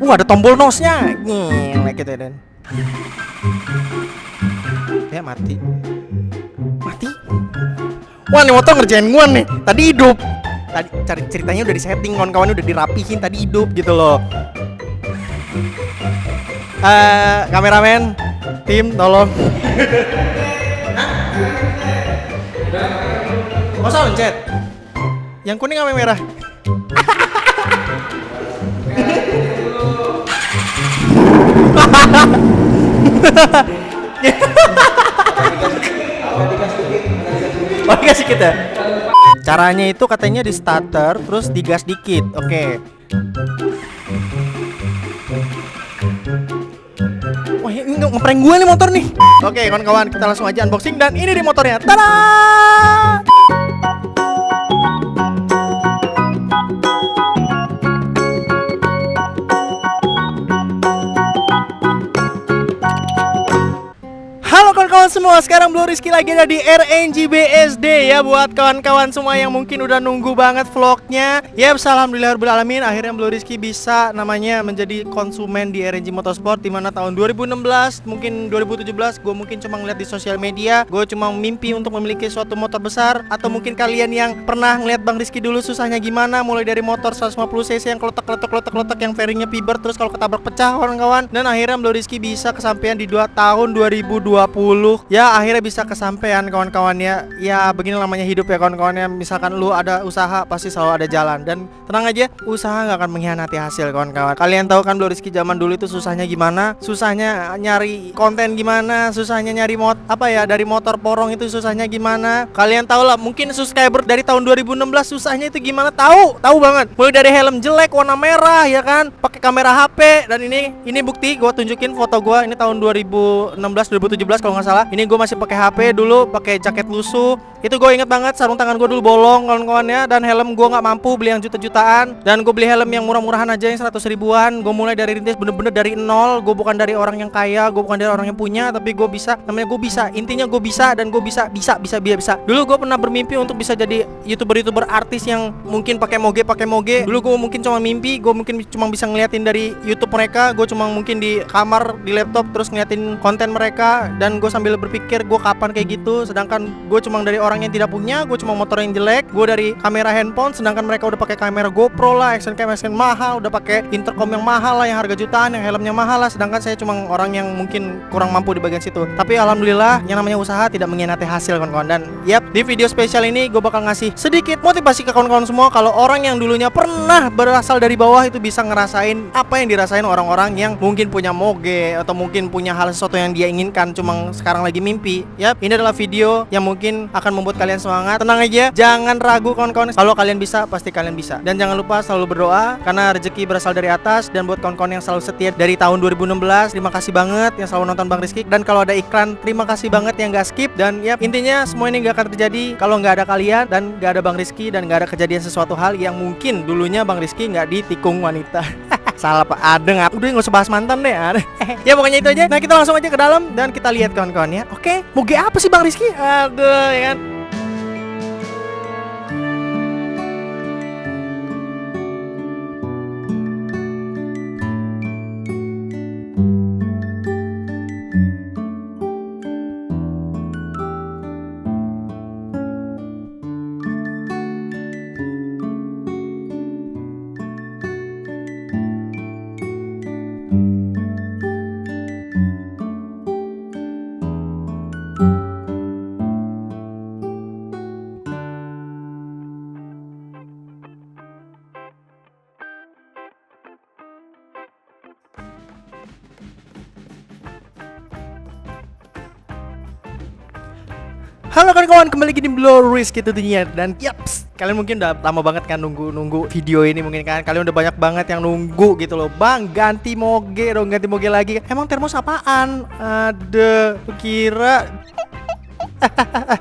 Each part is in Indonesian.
Ada tombol nosnya. Ngek gitu dan. Ya mati. Mati. Wah, nih motor ngerjain gua nih. Tadi hidup. Tadi cari ceritanya udah disetting, kawan-kawan udah dirapihin, tadi hidup gitu loh. Kameramen, tim tolong. Masa mencet? Yang kuning apa yang merah? Oh, gas dikit ya? Caranya itu katanya di starter terus digas dikit. Oke. Wah, ini ngeprank gue nih motor nih. Oke, kawan-kawan, kita langsung aja unboxing dan ini di motornya. Tada! Halo kawan-kawan semua, sekarang Blue Rizky lagi ada di RNG BSD ya. Buat kawan-kawan semua yang mungkin udah nunggu banget vlognya. Ya, alhamdulillahirobbilalamin, akhirnya Blue Rizky bisa namanya menjadi konsumen di RNG Motorsport. Dimana tahun 2016, mungkin 2017 gue mungkin cuma ngeliat di sosial media. Gue cuma mimpi untuk memiliki suatu motor besar. Atau mungkin kalian yang pernah ngeliat Bang Rizky dulu susahnya gimana, mulai dari motor 150cc yang kletek-kletek yang fairingnya piber, terus kalau ketabrak pecah kawan-kawan. Dan akhirnya Blue Rizky bisa kesampaian di tahun 2020. Ya, akhirnya bisa kesampaian kawan-kawan ya. Ya, begini namanya hidup ya kawan-kawan ya. Misalkan lu ada usaha, pasti selalu ada jalan. Dan tenang aja, usaha gak akan mengkhianati hasil kawan-kawan. Kalian tahu kan Blue Rizky zaman dulu itu susahnya gimana? Susahnya nyari konten gimana? Susahnya nyari dari motor porong itu susahnya gimana? Kalian tahu lah, mungkin subscriber dari tahun 2016 susahnya itu gimana? Tahu banget. Mulai dari helm jelek warna merah ya kan, pakai kamera HP. Dan ini bukti, gue tunjukin foto gue. Ini tahun 2016 2017 kalau nggak salah. Ini gue masih pakai HP dulu, pakai jaket lusuh. Itu gue inget banget, sarung tangan gue dulu bolong kawan-kawan ya. Dan helm gue nggak mampu beli yang juta-jutaan. Dan gue beli helm yang murah-murahan aja, yang 100 ribuan. Gue mulai dari rintis, bener-bener dari nol. Gue bukan dari orang yang kaya, gue bukan dari orang yang punya, tapi gue bisa. Namanya gue bisa, intinya gue bisa. Dan gue bisa. Dulu gue pernah bermimpi untuk bisa jadi youtuber artis yang mungkin pakai moge. Dulu gue mungkin cuma mimpi, gue mungkin cuma bisa ngeliatin dari YouTube mereka. Gue cuma mungkin di kamar, di laptop, terus ngeliatin konten mereka. Dan gue sambil berpikir gue kapan kayak gitu. Sedangkan gue cuma dari orang yang tidak punya, gue cuma motor yang jelek, gue dari kamera handphone, sedangkan mereka udah pakai kamera GoPro lah, action cam mahal, udah pakai intercom yang mahal lah, yang harga jutaan, yang helmnya mahal lah. Sedangkan saya cuma orang yang mungkin kurang mampu di bagian situ. Tapi alhamdulillah, yang namanya usaha tidak mengkhianati hasil kawan-kawan. Dan di video spesial ini gue bakal ngasih sedikit motivasi ke kawan-kawan semua. Kalau orang yang dulunya pernah berasal dari bawah itu bisa ngerasain apa yang dirasain orang-orang yang mungkin punya moge atau mungkin punya hal sesuatu yang dia inginkan cuma sekarang lagi mimpi. Ini adalah video yang mungkin akan membuat kalian semangat. Tenang aja, jangan ragu kawan-kawan. Kalau kalian bisa, pasti kalian bisa. Dan jangan lupa selalu berdoa, karena rezeki berasal dari atas. Dan buat kawan-kawan yang selalu setia dari tahun 2016, terima kasih banget yang selalu nonton Bang Rizky. Dan kalau ada iklan, terima kasih banget yang gak skip. Dan intinya semua ini gak akan terjadi kalau gak ada kalian dan gak ada Bang Rizky, dan gak ada kejadian sesuatu hal yang mungkin dulunya Bang Rizky gak ditikung wanita. Salah Pak, ada udah nggak usah bahas mantan deh. Ya pokoknya itu aja. Nah, kita langsung aja ke dalam dan kita lihat kawan-kawan ya. Oke, moge apa sih Bang Rizky? Aduh, ya kan. Halo kawan-kawan, kembali lagi di Blue Rizky tentunya. Dan yaps, kalian mungkin udah lama banget kan nunggu video ini. Mungkin kan kalian udah banyak banget yang nunggu gitu loh. Bang, ganti moge dong, ganti moge lagi. Emang termos apaan? Ada, kira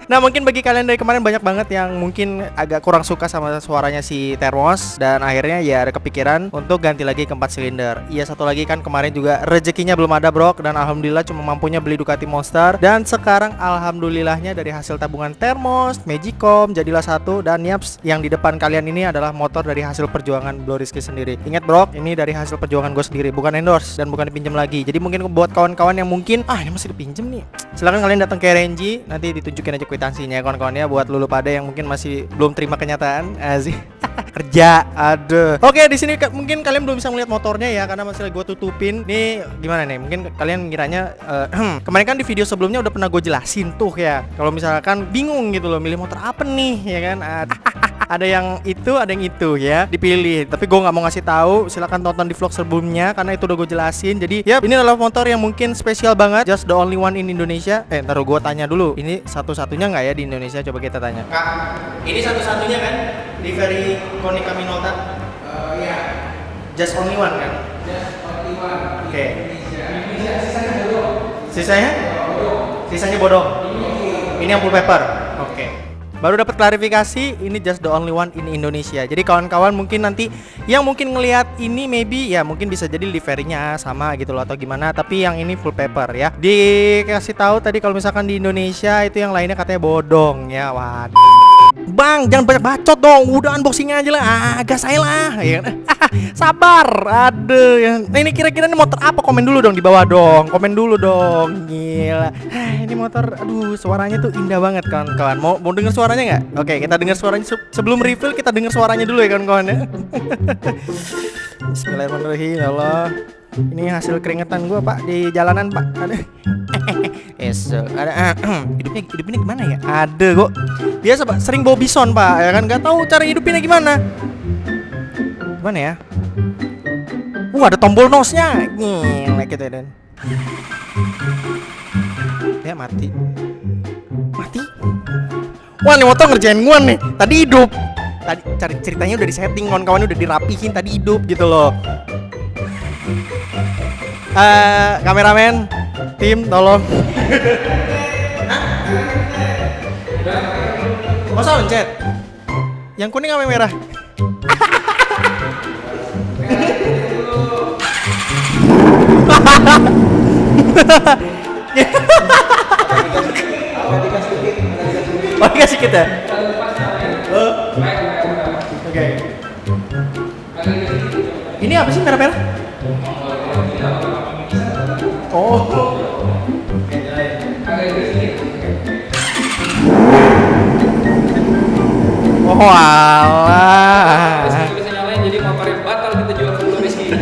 Nah mungkin bagi kalian dari kemarin banyak banget yang mungkin agak kurang suka sama suaranya si Thermos, dan akhirnya ya ada kepikiran untuk ganti lagi ke 4 silinder. Iya, satu lagi kan kemarin juga rezekinya belum ada bro, dan alhamdulillah cuma mampunya beli Ducati Monster. Dan sekarang alhamdulillahnya dari hasil tabungan Thermos, Magicom jadilah satu. Dan yaps, yang di depan kalian ini adalah motor dari hasil perjuangan Bro Rizky sendiri. Ingat bro, ini dari hasil perjuangan gue sendiri, bukan endorse dan bukan dipinjam lagi. Jadi mungkin buat kawan-kawan yang mungkin ini masih dipinjam nih, silahkan kalian datang ke RNG, nanti ditunjukin aja kwitansinya kawan-kawan ya, buat lulu pada yang mungkin masih belum terima kenyataan sih. Kerja ada. Oke, di sini mungkin kalian belum bisa melihat motornya ya, karena masih gue tutupin. Nih gimana nih? Mungkin kalian ngiranya kemarin kan di video sebelumnya udah pernah gue jelasin tuh ya. Kalau misalkan bingung gitu loh, milih motor apa nih ya kan? Ada yang itu ya, dipilih. Tapi gue nggak mau ngasih tahu. Silakan tonton di vlog sebelumnya karena itu udah gue jelasin. Jadi ya ini adalah motor yang mungkin spesial banget, just the only one in Indonesia. Ntar gue tanya dulu, ini satu-satunya nggak ya di Indonesia? Coba kita tanya. Kak, ini satu-satunya kan? Di very Konica Minolta? Ya. Just only one kan? Just only one. Oke. Sisanya bodong. Sisanya bodong. Ini yang full paper. Oke. Baru dapat klarifikasi, ini just the only one in Indonesia. Jadi kawan-kawan mungkin nanti yang mungkin ngelihat ini maybe ya mungkin bisa jadi liverynya sama gitu loh atau gimana, tapi yang ini full paper ya. Dikasih tahu tadi kalau misalkan di Indonesia itu yang lainnya katanya bodong ya. Waduh. Bang, jangan banyak bacot dong, udah unboxing aja lah, gas saya lah ya. Sabar, aduh ya. Nah, ini kira-kira ini motor apa? Komen dulu dong di bawah dong, komen dulu dong. Gila, ini motor, aduh suaranya tuh indah banget kawan-kawan. Mau denger suaranya nggak? Oke, kita denger suaranya sebelum review, kita denger suaranya dulu ya kawan-kawan ya. Bismillahirrahmanirrahim, ya Allah. Ini hasil keringetan gue pak di jalanan pak. Ada hidupnya gimana ya? Ada kok. Biasa pak, sering bawa bison pak, ya kan? Gak tahu cara hidupinnya gimana. Gimana ya? Ada tombol nosnya. Gila gitu ya. Ya mati. Wah nih motor ngerjain gua nih. Tadi hidup. Tadi cari ceritanya udah disetting, kawan-kawan udah dirapihin, tadi hidup gitu loh. Kameramen, tim tolong. Masa pencet? Yang kuning apa yang merah? Oh dikasih kita? Oke. Ini apa sih merah-merah? Oh. Oh alah. Bisa nyalain jadi motor yang batal kita jual ke Bro Rizky.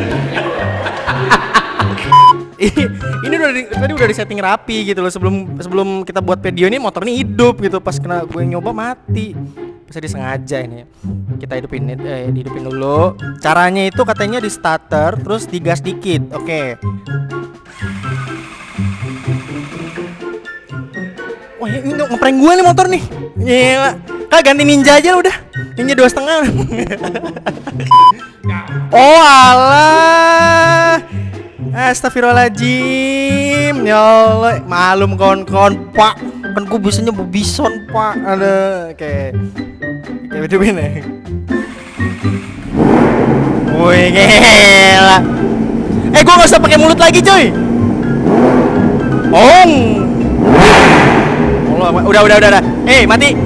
Ini tadi udah disetting rapi gitu loh, sebelum kita buat video ini motor ini hidup gitu, pas kena gue nyoba mati. Bisa disengaja ini. Kita hidupin dulu. Caranya itu katanya di starter terus digas dikit. Oke. Wah ini ngeprank gue nih motor nih. Gila. Kak ganti Ninja aja udah. Ninja 2,5. Oh alah. Astagfirullahaladzim. Ya Allah, malum kawan-kawan pak. Kan gue biasanya bison pak. Ada kayak hidupin ya. Wih gila. Gue gak usah pakai mulut lagi coy. Allah, udah. Mati.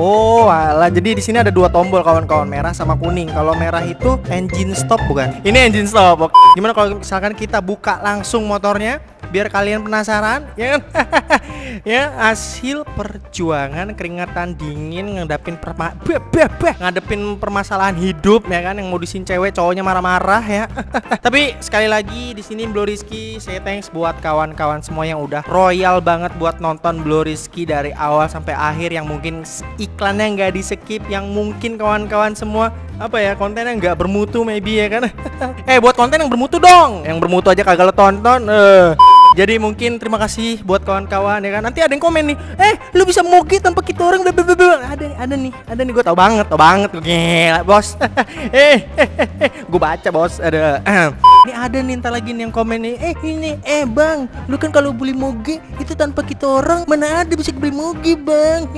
Oh, alah. Jadi di sini ada dua tombol kawan-kawan, merah sama kuning. Kalau merah itu engine stop bukan? Ini engine stop. Oke. Gimana kalau misalkan kita buka langsung motornya biar kalian penasaran, ya kan? Ya, hasil perjuangan keringetan dingin ngadepin permasalahan hidup ya kan, yang modusin cewek cowoknya marah-marah ya. Tapi sekali lagi di sini Bro Rizky say thanks buat kawan-kawan semua yang udah royal banget buat nonton Bro Rizky dari awal sampai akhir, yang mungkin iklannya nggak di skip, yang mungkin kawan-kawan semua kontennya nggak bermutu maybe ya kan. Buat konten yang bermutu dong, yang bermutu aja kagak lo tonton. Jadi mungkin terima kasih buat kawan-kawan ya kan. Nanti ada yang komen nih, lu bisa moge tanpa kita orang. Ada nih, gue tau banget, gila bos. Gue baca bos, ada. Ini ada nih ntar lagi nih yang komen nih, ini bang, lu kan kalau beli moge itu tanpa kita orang, mana ada bisa beli moge bang.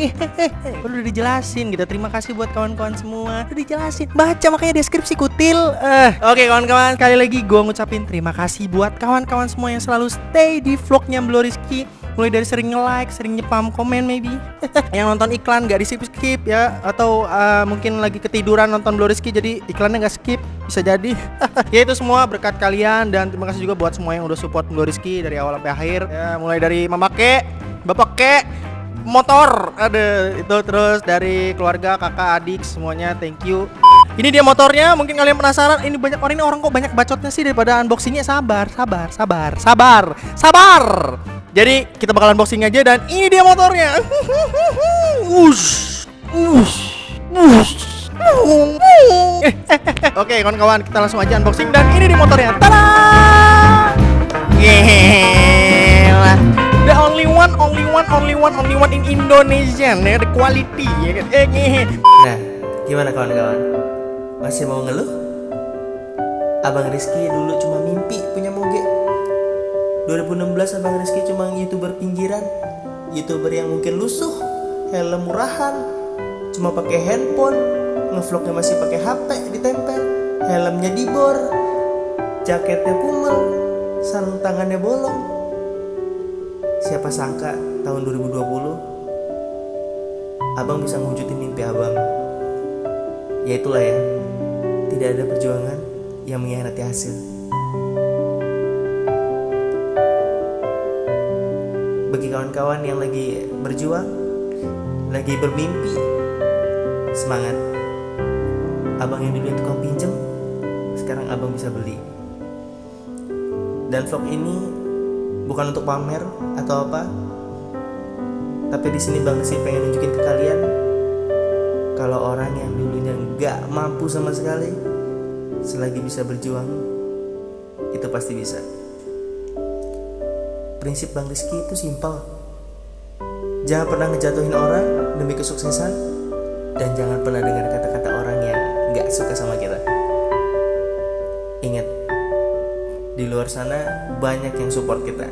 Udah dijelasin gitu. Terima kasih buat kawan-kawan semua, udah dijelasin, baca makanya deskripsi kutil. Oke kawan-kawan, sekali lagi gue ngucapin terima kasih buat kawan-kawan semua yang selalu stay di vlognya Blo Rizky. Mulai dari sering nge-like, sering nyepam komen maybe. Yang nonton iklan gak di skip ya. Atau mungkin lagi ketiduran nonton Blo Rizky jadi iklannya gak skip. Bisa jadi. Ya itu semua berkat kalian. Dan terima kasih juga buat semua yang udah support Blo Rizky dari awal sampai akhir ya. Mulai dari Mama Ke, Bapak Ke, motor ada itu, terus dari keluarga, kakak, adik semuanya thank you. Ini dia motornya, mungkin kalian penasaran ini banyak orang, ini orang kok banyak bacotnya sih daripada unboxingnya. Sabar. Jadi kita bakal unboxing aja dan ini dia motornya. Oke kawan-kawan, kita langsung aja unboxing dan ini dia motornya. Tada! Gila. The only one in Indonesia, ya, the quality ya kan. Nah, gimana kawan-kawan? Masih mau ngeluh? Abang Rizky dulu cuma mimpi punya moge. 2016 Abang Rizky cuma YouTuber pinggiran, YouTuber yang mungkin lusuh, helm murahan, cuma pakai handphone, ngevlognya masih pakai HP ditempel, helmnya dibor, jaketnya kumel, sarung tangannya bolong. Siapa sangka tahun 2020 Abang bisa mewujudin mimpi Abang. Ya itulah ya, tidak ada perjuangan yang mengkhianati hasil. Bagi kawan-kawan yang lagi berjuang, lagi bermimpi, semangat. Abang yang dulu tukang pinjem, sekarang abang bisa beli. Dan vlog ini bukan untuk pamer atau apa, tapi di sini Bang Rizky pengen nunjukin ke kalian kalau orang yang dulunya nggak mampu sama sekali, selagi bisa berjuang, itu pasti bisa. Prinsip Bang Rizky itu simpel. Jangan pernah ngejatuhin orang demi kesuksesan, dan jangan pernah dengar kata-kata orang yang gak suka sama kita. Ingat, di luar sana banyak yang support kita.